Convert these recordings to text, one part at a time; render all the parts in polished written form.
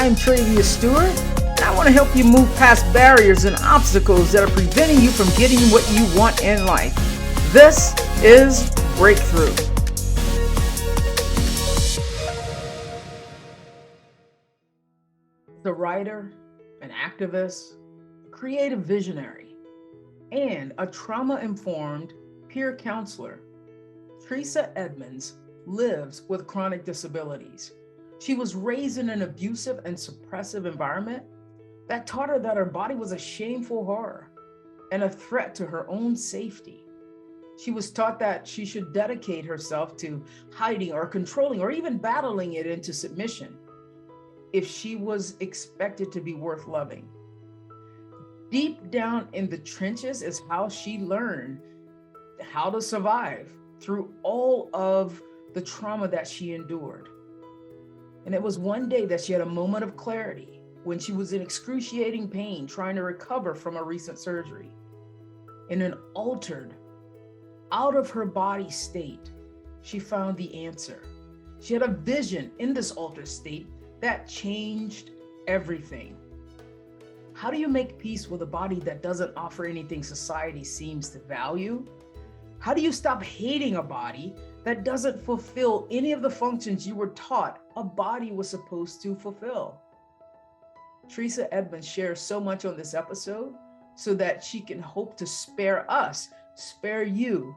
I'm Tresa Stewart, and I want to help you move past barriers and obstacles that are preventing you from getting what you want in life. This is Breakthrough. The writer, an activist, a creative visionary, and a trauma-informed peer counselor, Theresa Edmonds lives with chronic disabilities. She was raised in an abusive and suppressive environment that taught her that her body was a shameful horror and a threat to her own safety. She was taught that she should dedicate herself to hiding or controlling or even battling it into submission if she was expected to be worth loving. Deep down in the trenches is how she learned how to survive through all of the trauma that she endured. And it was one day that she had a moment of clarity when she was in excruciating pain trying to recover from a recent surgery. In an altered, out of her body state, she found the answer. She had a vision in this altered state that changed everything. How do you make peace with a body that doesn't offer anything society seems to value? How do you stop hating a body that doesn't fulfill any of the functions you were taught a body was supposed to fulfill? Theresa Edmonds shares so much on this episode so that she can hope to spare us, spare you,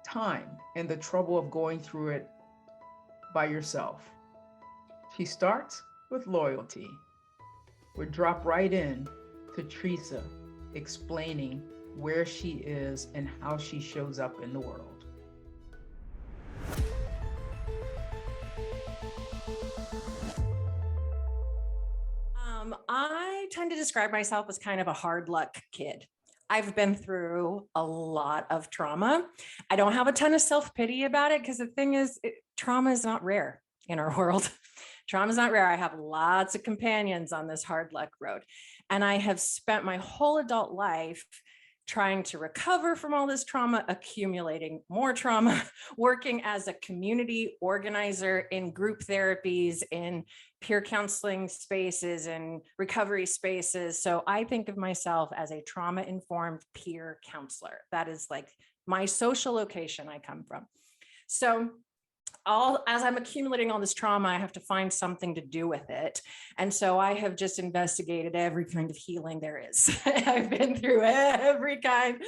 time and the trouble of going through it by yourself. She starts with loyalty. We drop right in to Theresa explaining where she is and how she shows up in the world. I tend to describe myself as kind of a hard luck kid. I've been through a lot of trauma. I don't have a ton of self-pity about it because the thing is, trauma is not rare in our world. Trauma is not rare. I have lots of companions on this hard luck road. And I have spent my whole adult life trying to recover from all this trauma, accumulating more trauma, working as a community organizer in group therapies, in peer counseling spaces and recovery spaces. So I think of myself as a trauma-informed peer counselor. That is like my social location I come from. So as I'm accumulating all this trauma, I have to find something to do with it. And so I have just investigated every kind of healing there is. I've been through every kind,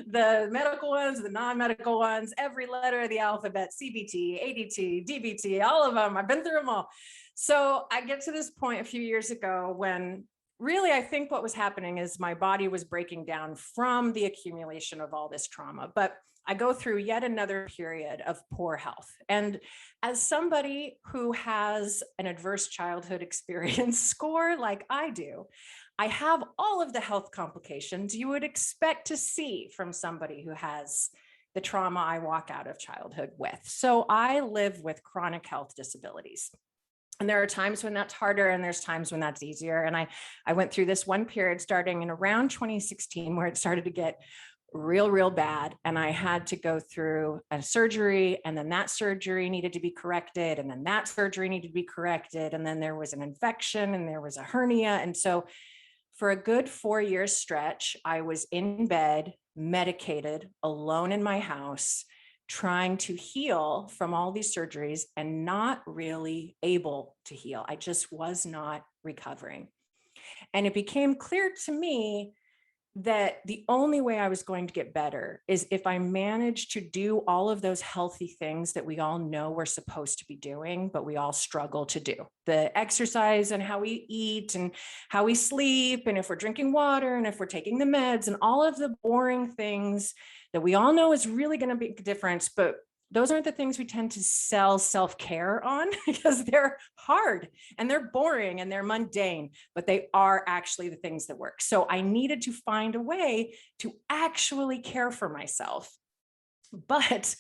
the medical ones, the non-medical ones, every letter of the alphabet, CBT, ADT, DBT, all of them. I've been through them all. So I get to this point a few years ago when really, I think what was happening is my body was breaking down from the accumulation of all this trauma. But I go through yet another period of poor health. And as somebody who has an adverse childhood experience score like I do, I have all of the health complications you would expect to see from somebody who has the trauma I walk out of childhood with. So I live with chronic health disabilities. And there are times when that's harder and there's times when that's easier. And I went through this one period starting in around 2016 where it started to get real bad. And I had to go through a surgery, and then that surgery needed to be corrected. And then that surgery needed to be corrected. And then there was an infection and there was a hernia. And so for a good 4-year stretch, I was in bed, medicated, alone in my house, trying to heal from all these surgeries and not really able to heal. I just was not recovering. And it became clear to me that the only way I was going to get better is if I managed to do all of those healthy things that we all know we're supposed to be doing, but we all struggle to do. The exercise and how we eat and how we sleep, and if we're drinking water and if we're taking the meds and all of the boring things that we all know is really going to make a difference, but those aren't the things we tend to sell self-care on because they're hard and they're boring and they're mundane, but they are actually the things that work. So I needed to find a way to actually care for myself. But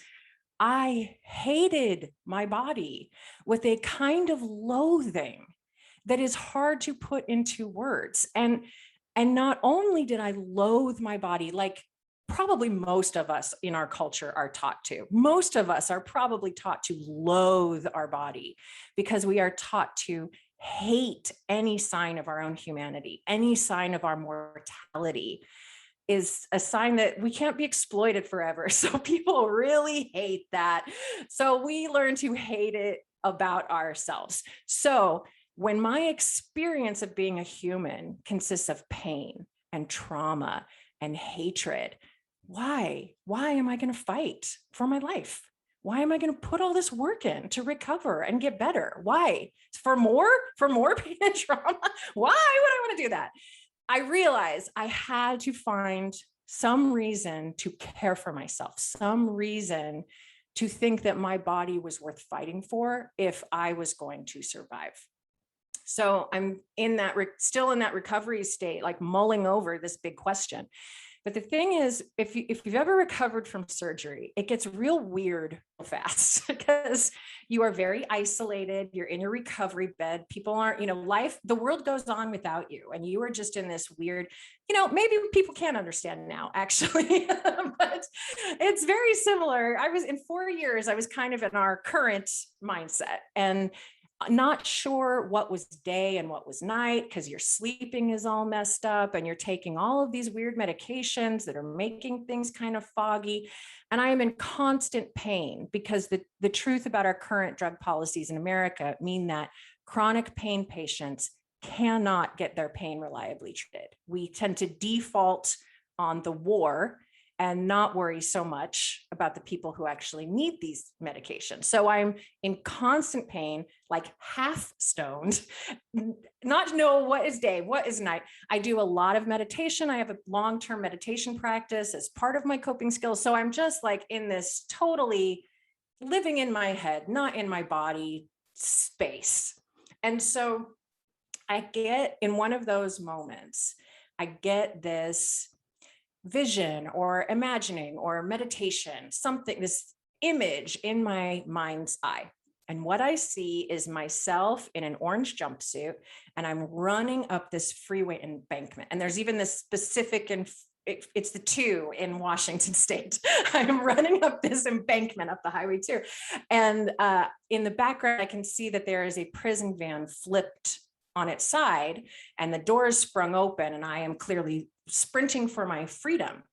I hated my body with a kind of loathing that is hard to put into words. And not only did I loathe my body, like probably most of us in our culture are taught to. Most of us are probably taught to loathe our body because we are taught to hate any sign of our own humanity, any sign of our mortality is a sign that we can't be exploited forever. So people really hate that. So we learn to hate it about ourselves. So when my experience of being a human consists of pain and trauma and hatred, why am I going to fight for my life? Why am I going to put all this work in to recover and get better? Why? For more pain and trauma? Why would I want to do that? I realized I had to find some reason to care for myself, some reason to think that my body was worth fighting for if I was going to survive. So I'm in that, still in that recovery state, like mulling over this big question. But the thing is, if you've ever recovered from surgery, it gets real weird fast because you are very isolated. You're in your recovery bed. People aren't, the world goes on without you. And you are just in this weird, maybe people can't understand now, actually, but it's very similar. In 4 years, I was kind of in our current mindset and not sure what was day and what was night because your sleeping is all messed up and you're taking all of these weird medications that are making things kind of foggy. And I am in constant pain because the truth about our current drug policies in America mean that chronic pain patients cannot get their pain reliably treated. We tend to default on the war and not worry so much about the people who actually need these medications. So I'm in constant pain, like half stoned, not know what is day, what is night. I do a lot of meditation. I have a long-term meditation practice as part of my coping skills. So I'm just like in this totally living in my head, not in my body space. And so I get in one of those moments, I get this vision or imagining or meditation, something, this image in my mind's eye. And what I see is myself in an orange jumpsuit, and I'm running up this freeway embankment. And there's even this specific, it's the 2 in Washington State. I'm running up this embankment up the highway 2. And in the background, I can see that there is a prison van flipped on its side and the doors sprung open, and I am clearly sprinting for my freedom.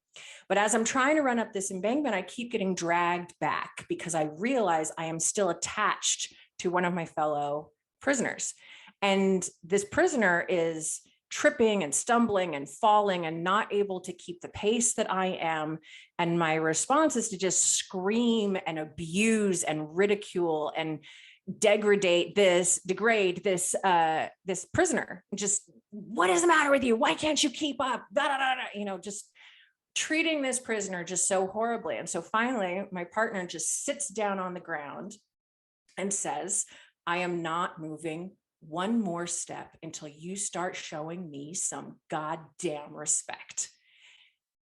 But as I'm trying to run up this embankment, I keep getting dragged back because I realize I am still attached to one of my fellow prisoners. And this prisoner is tripping and stumbling and falling and not able to keep the pace that I am. And my response is to just scream and abuse and ridicule and degrade this prisoner. Just, what is the matter with you? Why can't you keep up? Da, da, da, da. Just treating this prisoner just so horribly. And so finally, my partner just sits down on the ground and says, I am not moving one more step until you start showing me some goddamn respect.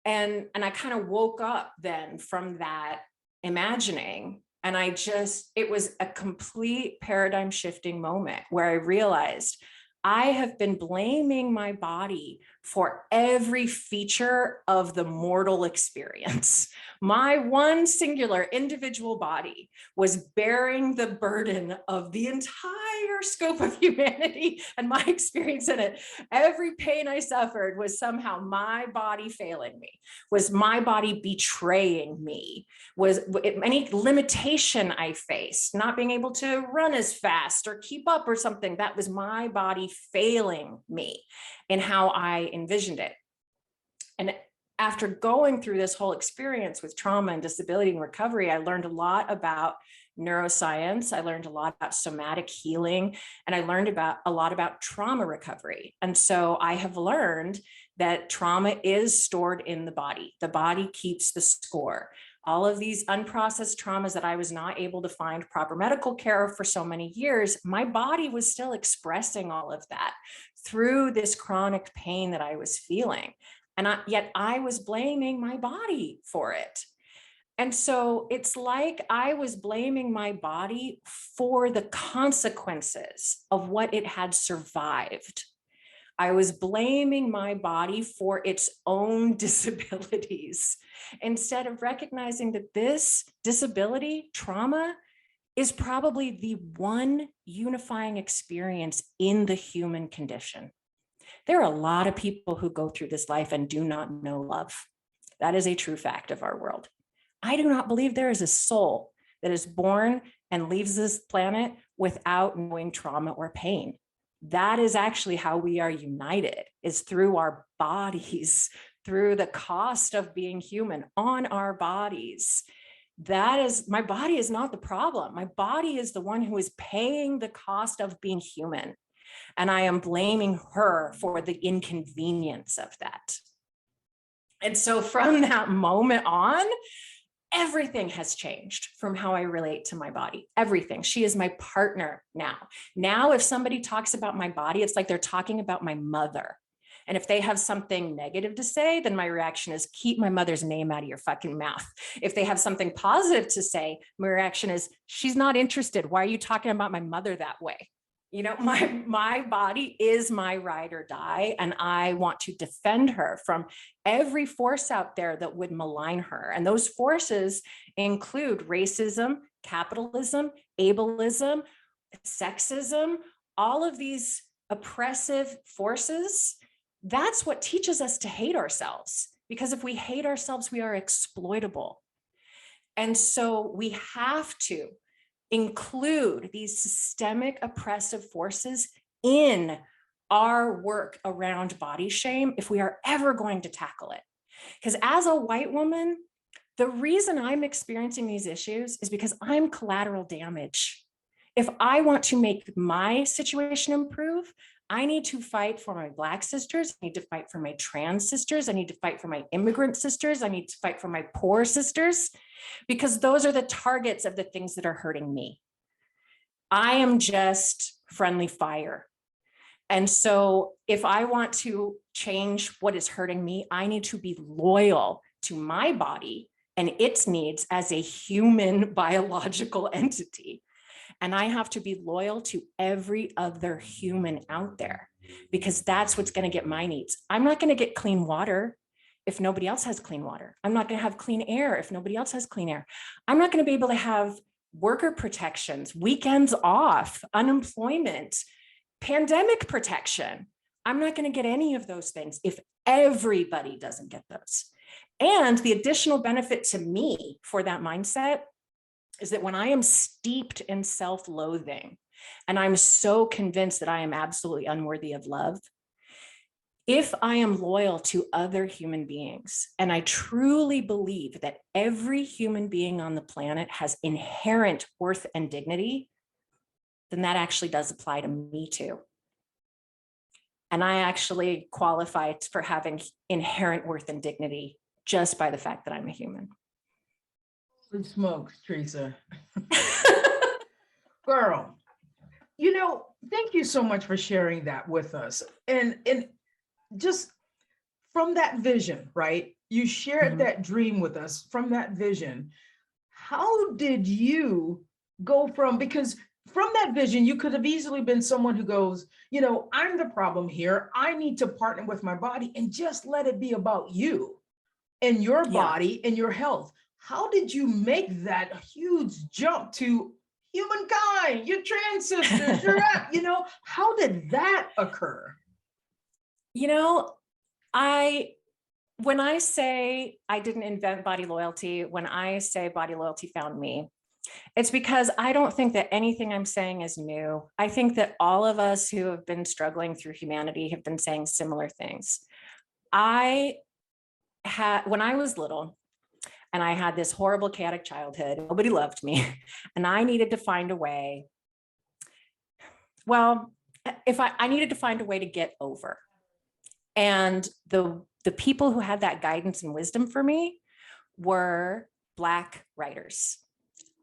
And I kind of woke up then from that imagining. And it was a complete paradigm shifting moment where I realized I have been blaming my body for every feature of the mortal experience. My one singular individual body was bearing the burden of the entire scope of humanity and my experience in it. Every pain I suffered was somehow my body failing me, was my body betraying me, was any limitation I faced, not being able to run as fast or keep up or something, that was my body failing me in how I envisioned it. And after going through this whole experience with trauma and disability and recovery, I learned a lot about neuroscience. I learned a lot about somatic healing, and I learned a lot about trauma recovery. And so I have learned that trauma is stored in the body. The body keeps the score. All of these unprocessed traumas that I was not able to find proper medical care for so many years, my body was still expressing all of that through this chronic pain that I was feeling. And yet I was blaming my body for it. And so it's like I was blaming my body for the consequences of what it had survived. I was blaming my body for its own disabilities instead of recognizing that this disability, trauma, is probably the one unifying experience in the human condition. There are a lot of people who go through this life and do not know love. That is a true fact of our world. I do not believe there is a soul that is born and leaves this planet without knowing trauma or pain. That is actually how we are united, is through our bodies, through the cost of being human on our bodies. That is, my body is not the problem. My body is the one who is paying the cost of being human. And I am blaming her for the inconvenience of that. And so from that moment on, everything has changed from how I relate to my body. Everything. She is my partner now. Now, if somebody talks about my body, it's like they're talking about my mother. And if they have something negative to say, then my reaction is keep my mother's name out of your fucking mouth. If they have something positive to say, my reaction is she's not interested. Why are you talking about my mother that way? You know, my body is my ride or die, and I want to defend her from every force out there that would malign her. And those forces include racism, capitalism, ableism, sexism, all of these oppressive forces. That's what teaches us to hate ourselves, because if we hate ourselves, we are exploitable. And so we have to include these systemic oppressive forces in our work around body shame if we are ever going to tackle it. Because as a white woman, the reason I'm experiencing these issues is because I'm collateral damage. If I want to make my situation improve, I need to fight for my Black sisters. I need to fight for my trans sisters. I need to fight for my immigrant sisters. I need to fight for my poor sisters, because those are the targets of the things that are hurting me. I am just friendly fire. And so if I want to change what is hurting me, I need to be loyal to my body and its needs as a human biological entity. And I have to be loyal to every other human out there, because that's what's going to get my needs. I'm not going to get clean water if nobody else has clean water. I'm not going to have clean air if nobody else has clean air. I'm not going to be able to have worker protections, weekends off, unemployment, pandemic protection. I'm not going to get any of those things if everybody doesn't get those. And the additional benefit to me for that mindset is that when I am steeped in self-loathing and I'm so convinced that I am absolutely unworthy of love, if I am loyal to other human beings, and I truly believe that every human being on the planet has inherent worth and dignity, then that actually does apply to me too. And I actually qualify for having inherent worth and dignity just by the fact that I'm a human. Holy smokes, Tresa. Girl, you know, thank you so much for sharing that with us. And just from that vision, right? You shared that dream with us. From that vision, how did you go from, because from that vision, you could have easily been someone who goes, you know, I'm the problem here. I need to partner with my body and just let it be about you and your body and your health. How did you make that huge jump to humankind, your trans sisters, you know, how did that occur? You know, when I say I didn't invent body loyalty, when I say body loyalty found me, it's because I don't think that anything I'm saying is new. I think that all of us who have been struggling through humanity have been saying similar things. When I was little, and I had this horrible, chaotic childhood, nobody loved me, and I needed to find a way. Well, I needed to find a way to get over. And the people who had that guidance and wisdom for me were Black writers.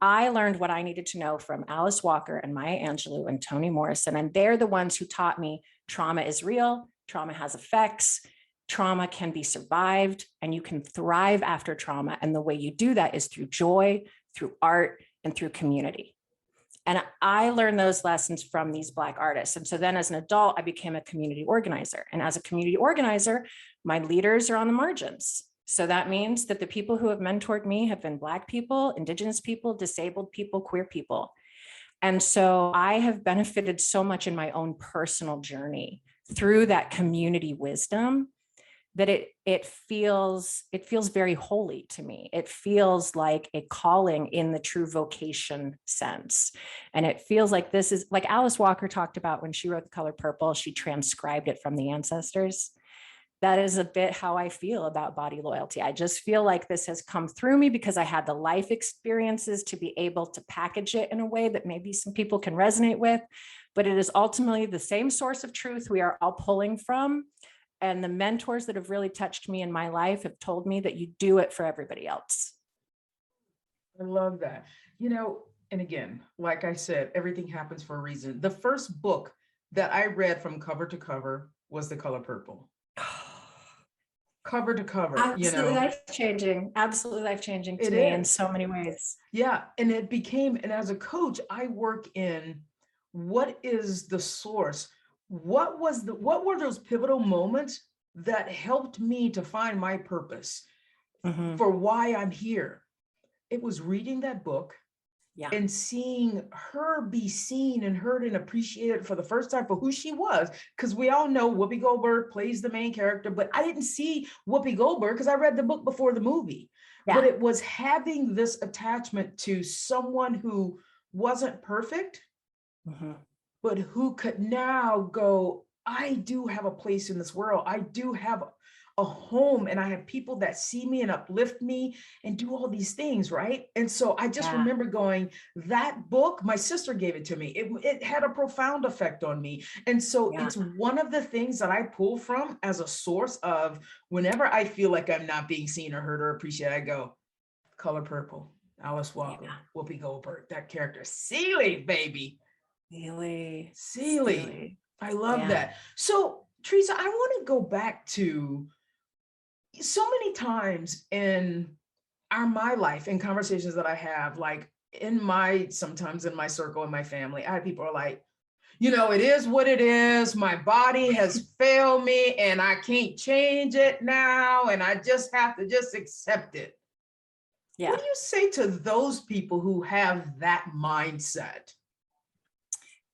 I learned what I needed to know from Alice Walker and Maya Angelou and Toni Morrison, and they're the ones who taught me trauma is real, trauma has effects, trauma can be survived, and you can thrive after trauma. And the way you do that is through joy, through art, and through community. And I learned those lessons from these Black artists. And so then as an adult, I became a community organizer. And as a community organizer, my leaders are on the margins. So that means that the people who have mentored me have been Black people, Indigenous people, disabled people, queer people. And so I have benefited so much in my own personal journey through that community wisdom that it feels very holy to me. It feels like a calling in the true vocation sense. And it feels like this is like Alice Walker talked about when she wrote The Color Purple, she transcribed it from the ancestors. That is a bit how I feel about body loyalty. I just feel like this has come through me because I had the life experiences to be able to package it in a way that maybe some people can resonate with, but it is ultimately the same source of truth we are all pulling from. And the mentors that have really touched me in my life have told me that you do it for everybody else. I love that. And again, like I said, everything happens for a reason. The first book that I read from cover to cover was The Color Purple. Cover to cover, absolutely life-changing, absolutely life-changing to me in so many ways. Yeah. And it became, and as a coach, I work in what is the source? What were those pivotal moments that helped me to find my purpose for why I'm here? It was reading that book and seeing her be seen and heard and appreciated for the first time for who she was. Because we all know Whoopi Goldberg plays the main character, but I didn't see Whoopi Goldberg because I read the book before the movie. Yeah. But it was having this attachment to someone who wasn't perfect, but who could now go, I do have a place in this world. I do have a home, and I have people that see me and uplift me and do all these things, right? And so I just remember going, that book, my sister gave it to me. It had a profound effect on me. And so it's one of the things that I pull from as a source of whenever I feel like I'm not being seen or heard or appreciated, I go, Color Purple, Alice Walker, Whoopi Goldberg, that character, Celie, baby. Celie. I love that. So Tresa, I want to go back to so many times in my life, in conversations that I have, like sometimes in my circle, in my family, I have people are like, it is what it is. My body has failed me and I can't change it now. And I just have to just accept it. Yeah. What do you say to those people who have that mindset?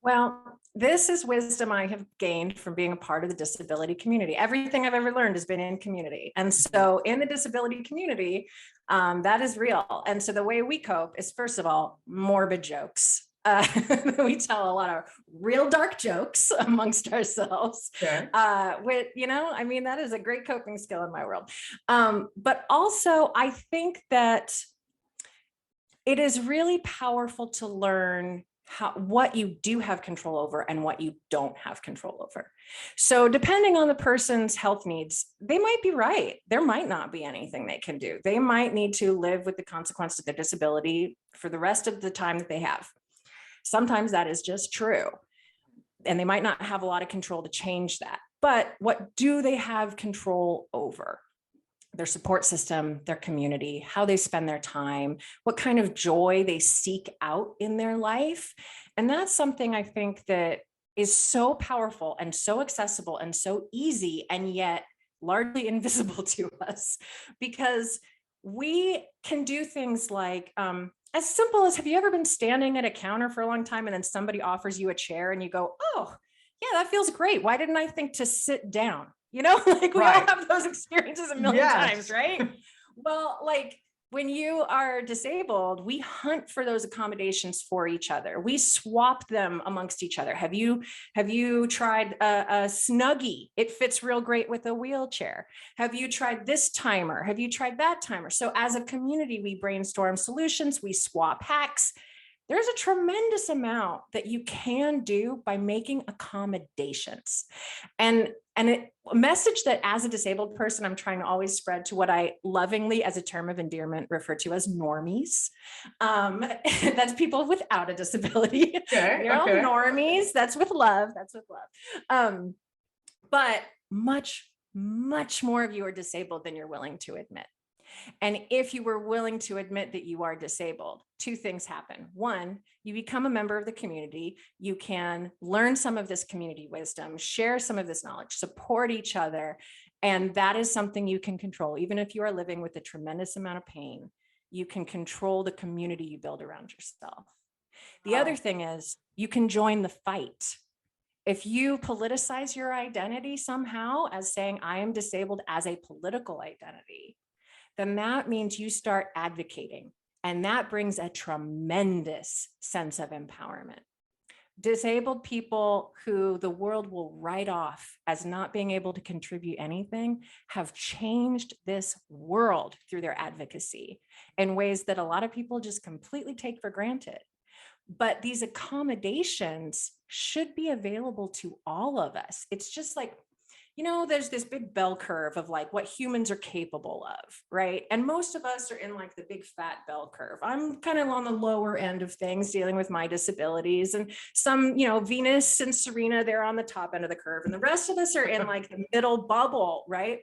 Well, this is wisdom I have gained from being a part of the disability community. Everything I've ever learned has been in community. And so in the disability community, that is real. And so the way we cope is, first of all, morbid jokes. We tell a lot of real dark jokes amongst ourselves. Okay. That is a great coping skill in my world. But also, I think that it is really powerful to learn what you do have control over and what you don't have control over. So depending on the person's health needs, they might be right. There might not be anything they can do. They might need to live with the consequence of their disability for the rest of the time that they have. Sometimes that is just true. And they might not have a lot of control to change that. But what do they have control over? Their support system, their community, how they spend their time, what kind of joy they seek out in their life. And that's something I think that is so powerful and so accessible and so easy, and yet largely invisible to us, because we can do things like, as simple as, have you ever been standing at a counter for a long time and then somebody offers you a chair and you go, oh, yeah, that feels great. Why didn't I think to sit down? We all have those experiences a million times, right? Well, like when you are disabled, we hunt for those accommodations for each other. We swap them amongst each other. Have you tried a Snuggie? It fits real great with a wheelchair. Have you tried this timer? Have you tried that timer? So as a community, we brainstorm solutions, we swap hacks. There's a tremendous amount that you can do by making accommodations. And a message that as a disabled person, I'm trying to always spread to what I lovingly, as a term of endearment, refer to as normies. That's people without a disability. You're all normies. That's with love. But much, much more of you are disabled than you're willing to admit. And if you were willing to admit that you are disabled, two things happen. One, you become a member of the community. You can learn some of this community wisdom, share some of this knowledge, support each other. And that is something you can control. Even if you are living with a tremendous amount of pain, you can control the community you build around yourself. The other thing is you can join the fight. If you politicize your identity somehow as saying, I am disabled as a political identity, then that means you start advocating. And that brings a tremendous sense of empowerment. Disabled people who the world will write off as not being able to contribute anything have changed this world through their advocacy in ways that a lot of people just completely take for granted. But these accommodations should be available to all of us. It's just like, there's this big bell curve of like what humans are capable of, right? And most of us are in like the big fat bell curve. I'm kind of on the lower end of things dealing with my disabilities, and some, Venus and Serena, they're on the top end of the curve. And the rest of us are in like the middle bubble, right?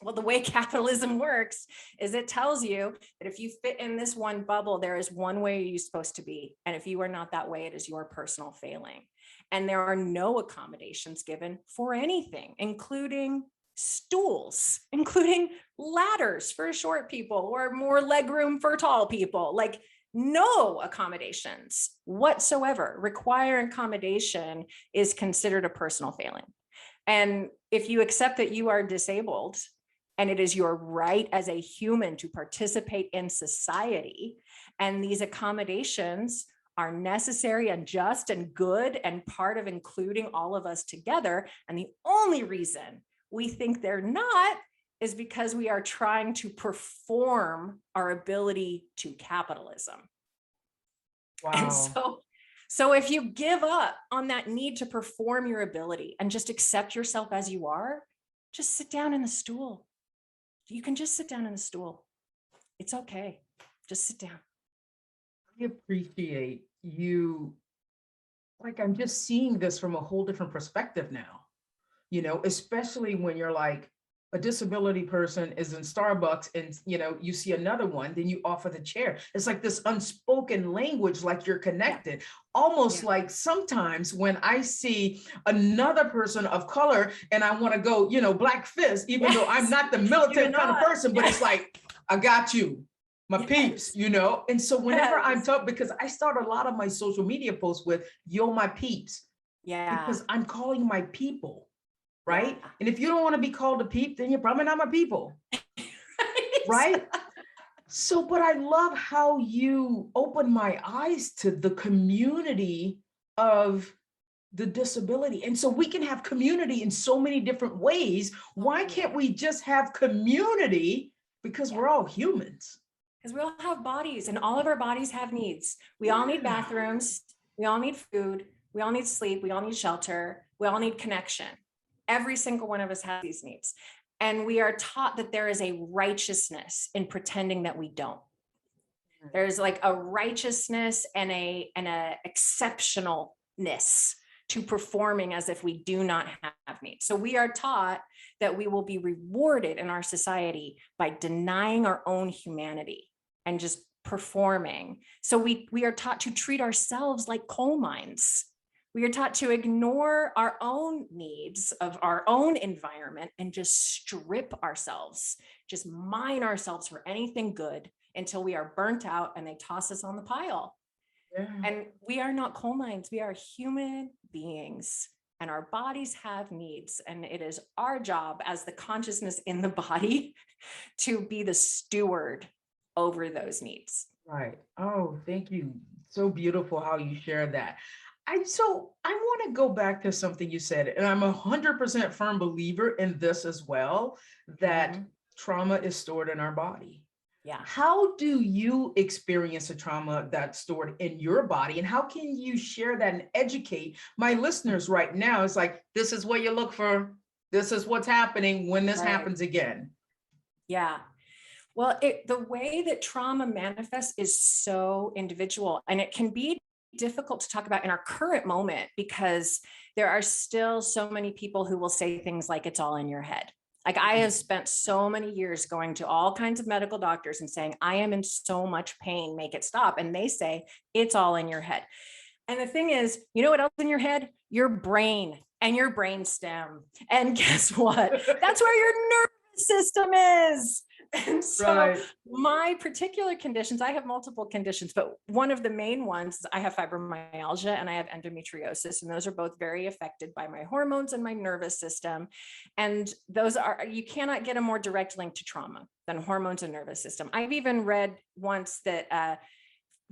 Well, the way capitalism works is it tells you that if you fit in this one bubble, there is one way you're supposed to be. And if you are not that way, it is your personal failing. And there are no accommodations given for anything, including stools, including ladders for short people or more legroom for tall people. Like no accommodations whatsoever. Requiring accommodation is considered a personal failing. And if you accept that you are disabled, and it is your right as a human to participate in society, and these accommodations are necessary and just and good and part of including all of us together. And the only reason we think they're not is because we are trying to perform our ability to capitalism. Wow. And so if you give up on that need to perform your ability and just accept yourself as you are, just sit down in the stool. You can just sit down in the stool. It's okay. Just sit down. I appreciate you. Like, I'm just seeing this from a whole different perspective now, especially when you're like a disability person is in Starbucks and, you see another one, then you offer the chair. It's like this unspoken language, like you're connected, almost like sometimes when I see another person of color and I want to go, black fist, even though I'm not the militant kind of person, but it's like, I got you. My peeps, And so whenever I'm tough, because I start a lot of my social media posts with, yo, my peeps. Yeah. Because I'm calling my people, right? Yeah. And if you don't want to be called a peep, then you're probably not my people. Right? So, but I love how you open my eyes to the community of the disability. And so we can have community in so many different ways. Why can't we just have community? Because we're all humans. Because we all have bodies and all of our bodies have needs. We all need bathrooms. We all need food. We all need sleep. We all need shelter. We all need connection. Every single one of us has these needs. And we are taught that there is a righteousness in pretending that we don't. There's like a righteousness and a exceptionalness to performing as if we do not have needs. So we are taught that we will be rewarded in our society by denying our own humanity and just performing. So we are taught to treat ourselves like coal mines. We are taught to ignore our own needs of our own environment and just strip ourselves, just mine ourselves for anything good until we are burnt out and they toss us on the pile. Yeah. And we are not coal mines. We are human beings and our bodies have needs. And it is our job as the consciousness in the body to be the steward over those needs. Right. Oh, thank you. So beautiful how you share that. I want to go back to something you said, and I'm 100% firm believer in this as well, that trauma is stored in our body. Yeah. How do you experience a trauma that's stored in your body, and how can you share that and educate my listeners right now? It's like, this is what you look for. This is what's happening when this happens again. Yeah. Well, the way that trauma manifests is so individual, and it can be difficult to talk about in our current moment because there are still so many people who will say things like it's all in your head. Like I have spent so many years going to all kinds of medical doctors and saying, I am in so much pain, make it stop. And they say, it's all in your head. And the thing is, you know what else in your head? Your brain and your brainstem. And guess what? That's where your nervous system is. And so my particular conditions, I have multiple conditions, but one of the main ones is I have fibromyalgia and I have endometriosis. And those are both very affected by my hormones and my nervous system. And those are, you cannot get a more direct link to trauma than hormones and nervous system. I've even read once that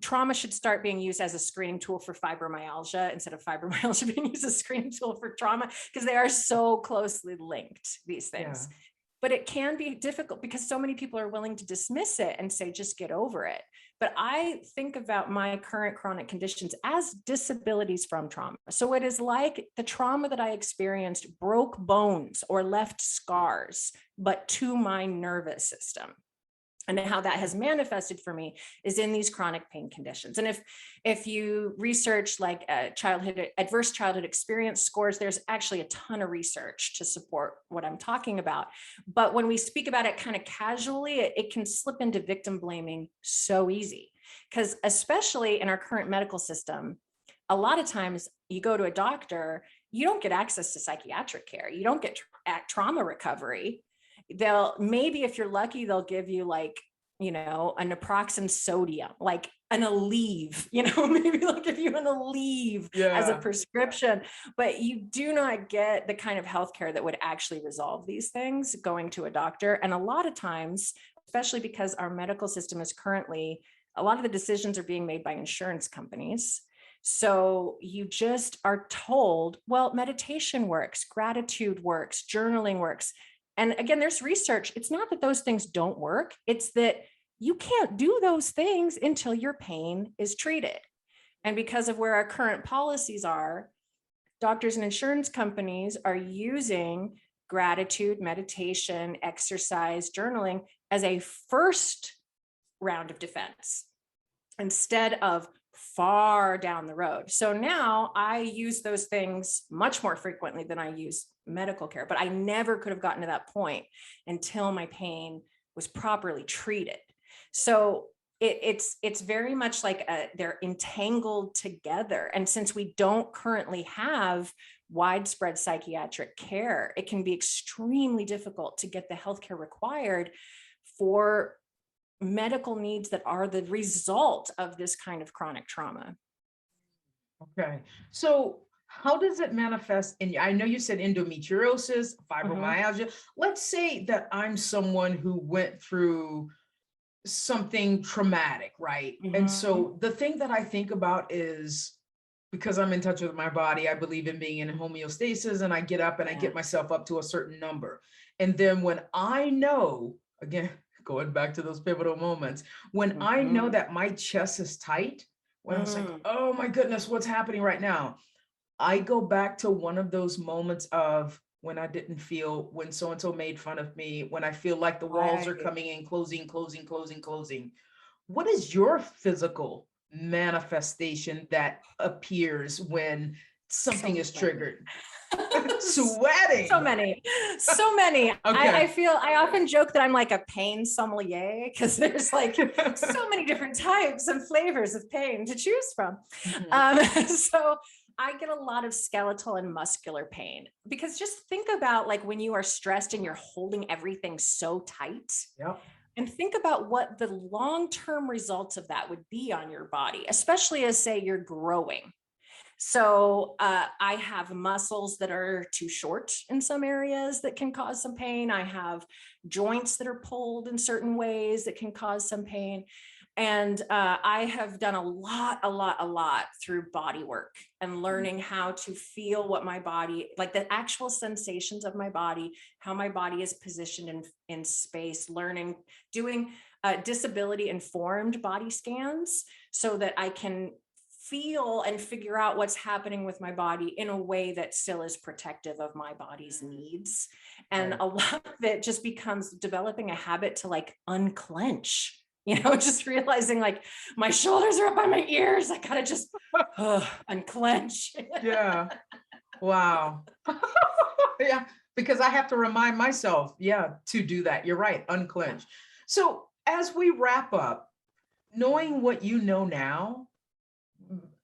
trauma should start being used as a screening tool for fibromyalgia instead of fibromyalgia being used as a screening tool for trauma, because they are so closely linked, these things. Yeah. But it can be difficult because so many people are willing to dismiss it and say, just get over it. But I think about my current chronic conditions as disabilities from trauma. So it is like the trauma that I experienced broke bones or left scars, but to my nervous system. And how that has manifested for me is in these chronic pain conditions. And if you research like adverse childhood experience scores, there's actually a ton of research to support what I'm talking about. But when we speak about it kind of casually, it can slip into victim blaming so easy. Because especially in our current medical system, a lot of times you go to a doctor, you don't get access to psychiatric care. You don't get trauma recovery. They'll maybe, if you're lucky, they'll give you like, you know, a naproxen sodium, like an Aleve, you know, maybe they'll give you an Aleve as a prescription, but you do not get the kind of healthcare that would actually resolve these things going to a doctor. And a lot of times, especially because our medical system is currently, a lot of the decisions are being made by insurance companies. So you just are told, well, meditation works, gratitude works, journaling works. And again, there's research. It's not that those things don't work. It's that you can't do those things until your pain is treated. And because of where our current policies are, doctors and insurance companies are using gratitude, meditation, exercise, journaling as a first round of defense instead of far down the road. So now I use those things much more frequently than I use medical care, but I never could have gotten to that point until my pain was properly treated. So it's very much like they're entangled together. And since we don't currently have widespread psychiatric care, it can be extremely difficult to get the healthcare required for medical needs that are the result of this kind of chronic trauma. Okay. So how does it manifest in, I know you said endometriosis, fibromyalgia. Let's say that I'm someone who went through something traumatic, right? And so the thing that I think about is, because I'm in touch with my body, I believe in being in homeostasis, and I get up and I get myself up to a certain number. And then when I know, again, going back to those pivotal moments, when I know that my chest is tight, when I was like, oh my goodness, what's happening right now? I go back to one of those moments of when I didn't feel, when so-and-so made fun of me, when I feel like the walls are coming in, closing. What is your physical manifestation that appears when something is triggered? Sweating. So many. Okay. I often joke that I'm like a pain sommelier because there's like so many different types and flavors of pain to choose from. So I get a lot of skeletal and muscular pain, because just think about like when you are stressed and you're holding everything so tight. And think about what the long-term results of that would be on your body, especially as say you're growing. So I have muscles that are too short in some areas that can cause some pain. I have joints that are pulled in certain ways that can cause some pain. And I have done a lot through body work and learning how to feel what my body, like the actual sensations of my body, how my body is positioned in space, doing disability informed body scans so that I can feel and figure out what's happening with my body in a way that still is protective of my body's needs. And a lot of it just becomes developing a habit to like unclench, just realizing like my shoulders are up on my ears. I gotta just unclench. Yeah. Wow. Yeah. Because I have to remind myself, to do that. You're right. Unclench. So as we wrap up, knowing what you know now,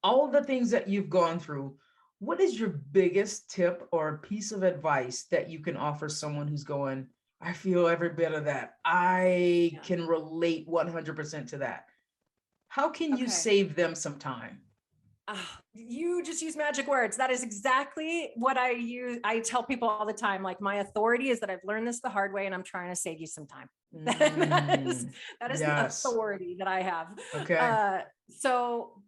all the things that you've gone through, what is your biggest tip or piece of advice that you can offer someone who's going, I feel every bit of that. I Yeah. can relate 100% to that. How can you Okay. save them some time? You just use magic words. That is exactly what I use. I tell people all the time, like, my authority is that I've learned this the hard way and I'm trying to save you some time. Mm, That is the yes. authority that I have. Okay.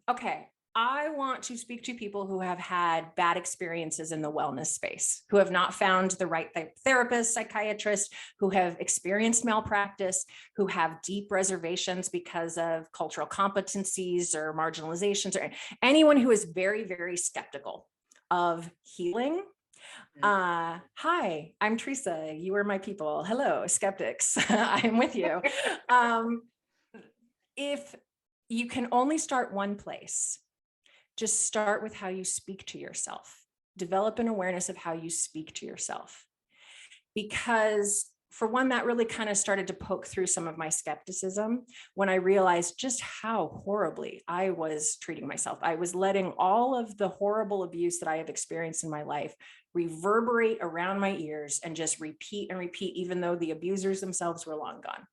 Okay. I want to speak to people who have had bad experiences in the wellness space, who have not found the right therapist, psychiatrist, who have experienced malpractice, who have deep reservations because of cultural competencies or marginalizations, or anyone who is very, very skeptical of healing. Hi, I'm Tresa. You are my people. Hello, skeptics. I'm with you. If you can only start one place, just start with how you speak to yourself. Develop an awareness of how you speak to yourself. Because for one, that really kind of started to poke through some of my skepticism when I realized just how horribly I was treating myself. I was letting all of the horrible abuse that I have experienced in my life reverberate around my ears and just repeat and repeat, even though the abusers themselves were long gone.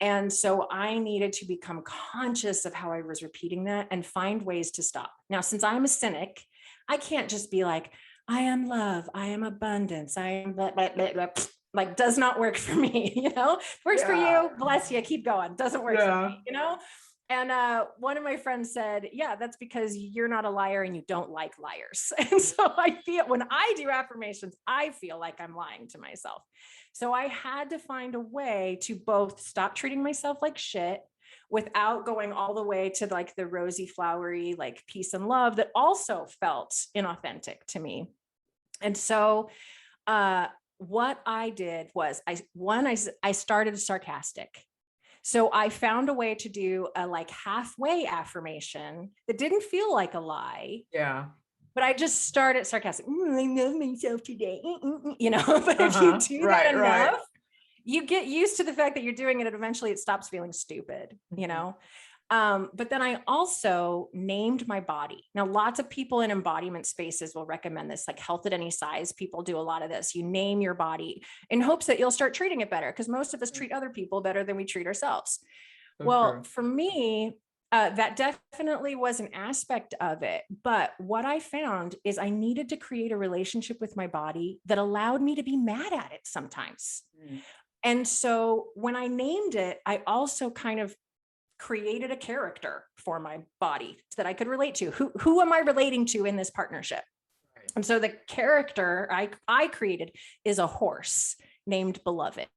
And so I needed to become conscious of how I was repeating that and find ways to stop. Now, since I'm a cynic, I can't just be like, I am love, I am abundance, I am blah, blah, blah, blah. Like, does not work for me, works for you, bless you, keep going, doesn't work for me, And one of my friends said, yeah, that's because you're not a liar and you don't like liars. And so I feel when I do affirmations, I feel like I'm lying to myself. So I had to find a way to both stop treating myself like shit without going all the way to like the rosy, flowery, like peace and love that also felt inauthentic to me. And so what I did was I started sarcastic. So I found a way to do a like halfway affirmation that didn't feel like a lie. Yeah. But I just started sarcastic. I love myself today. But if you do that enough, you get used to the fact that you're doing it, and eventually it stops feeling stupid, But then I also named my body. Now, lots of people in embodiment spaces will recommend this, like Health at Any Size. People do a lot of this. You name your body in hopes that you'll start treating it better, because most of us treat other people better than we treat ourselves. Well, for me, that definitely was an aspect of it. But what I found is I needed to create a relationship with my body that allowed me to be mad at it sometimes. And so when I named it, I also kind of created a character for my body that I could relate to. Who am I relating to in this partnership? Right. And so the character I created is a horse named Beloved.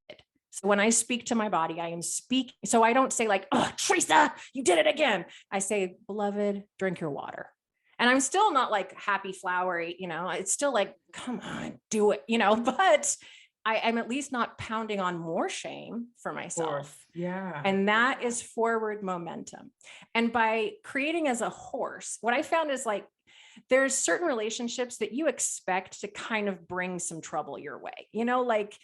So when I speak to my body, I am speaking. So I don't say like, oh, Tresa, you did it again. I say, Beloved, drink your water. And I'm still not like happy, flowery, it's still like, come on, do it, but I'm at least not pounding on more shame for myself. Yeah. And that is forward momentum. And by creating as a horse, what I found is like, there's certain relationships that you expect to kind of bring some trouble your way, like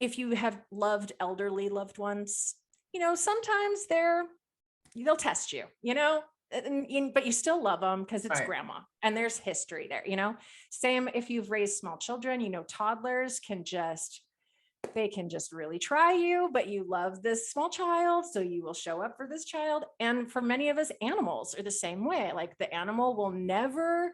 if you have loved elderly loved ones, sometimes they'll test you, but you still love them because it's grandma and there's history there, Same if you've raised small children, toddlers can just really try you, but you love this small child, so you will show up for this child. And for many of us, animals are the same way. Like the animal will never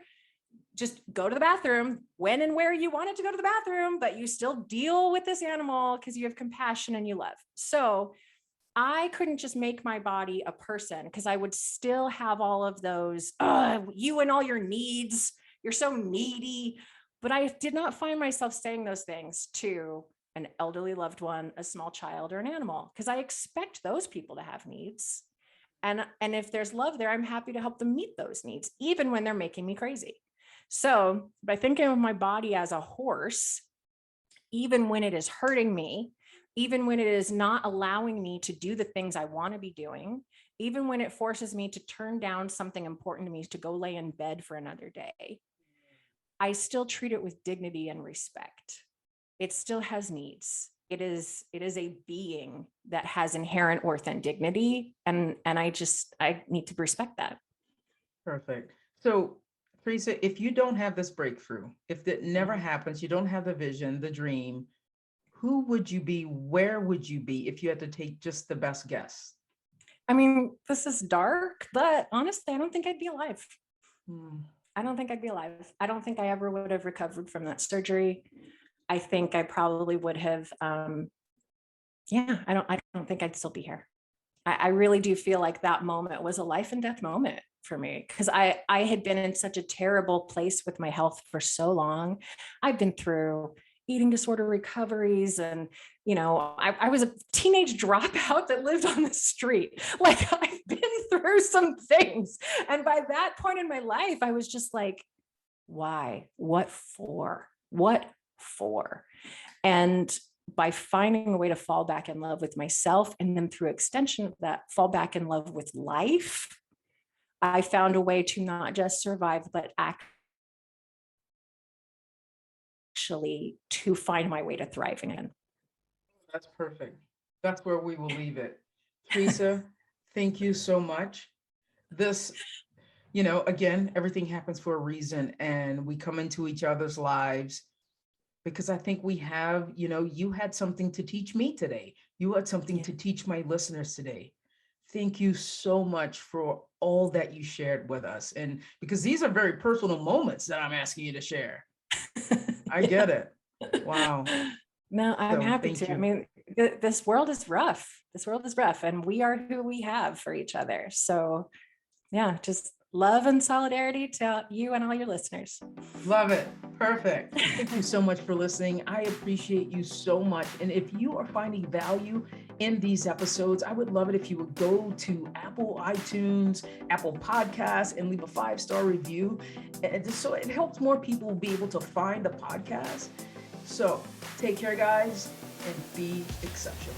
just go to the bathroom when and where you want it to go to the bathroom, but you still deal with this animal because you have compassion and you love. So I couldn't just make my body a person, because I would still have all of those, you and all your needs, you're so needy. But I did not find myself saying those things to an elderly loved one, a small child, or an animal, because I expect those people to have needs. And if there's love there, I'm happy to help them meet those needs, even when they're making me crazy. So by thinking of my body as a horse, even when it is hurting me, even when it is not allowing me to do the things I want to be doing, even when it forces me to turn down something important to me to go lay in bed for another day, I still treat it with dignity and respect. It still has needs. It is a being that has inherent worth and dignity. And I need to respect that. Perfect. So Theresa, if you don't have this breakthrough, if that never happens, you don't have the vision, the dream, who would you be? Where would you be if you had to take just the best guess? I mean, this is dark, but honestly, I don't think I'd be alive. Hmm. I don't think I'd be alive. I don't think I ever would have recovered from that surgery. I think I probably would have, I don't think I'd still be here. I really do feel like that moment was a life and death moment for me, because I had been in such a terrible place with my health for so long. I've been through eating disorder recoveries, and I was a teenage dropout that lived on the street. Like, I've been through some things, and by that point in my life, I was just like, why? What for? And by finding a way to fall back in love with myself, and then through extension of that, fall back in love with life, I found a way to not just survive, but actually to find my way to thriving again. That's perfect. That's where we will leave it. Theresa, thank you so much. This, again, everything happens for a reason, and we come into each other's lives because I think we have, you had something to teach me today. You had something to teach my listeners today. Thank you so much for all that you shared with us. And because these are very personal moments that I'm asking you to share. I get it. Wow. No, I'm happy thank to. you. I mean, this world is rough. This world is rough, and we are who we have for each other. So yeah, just love and solidarity to you and all your listeners. Love it. Perfect. Thank you so much for listening. I appreciate you so much. And if you are finding value in these episodes, I would love it if you would go to Apple iTunes, Apple Podcasts, and leave a 5-star review. And just so it helps more people be able to find the podcast. So take care, guys, and be exceptional.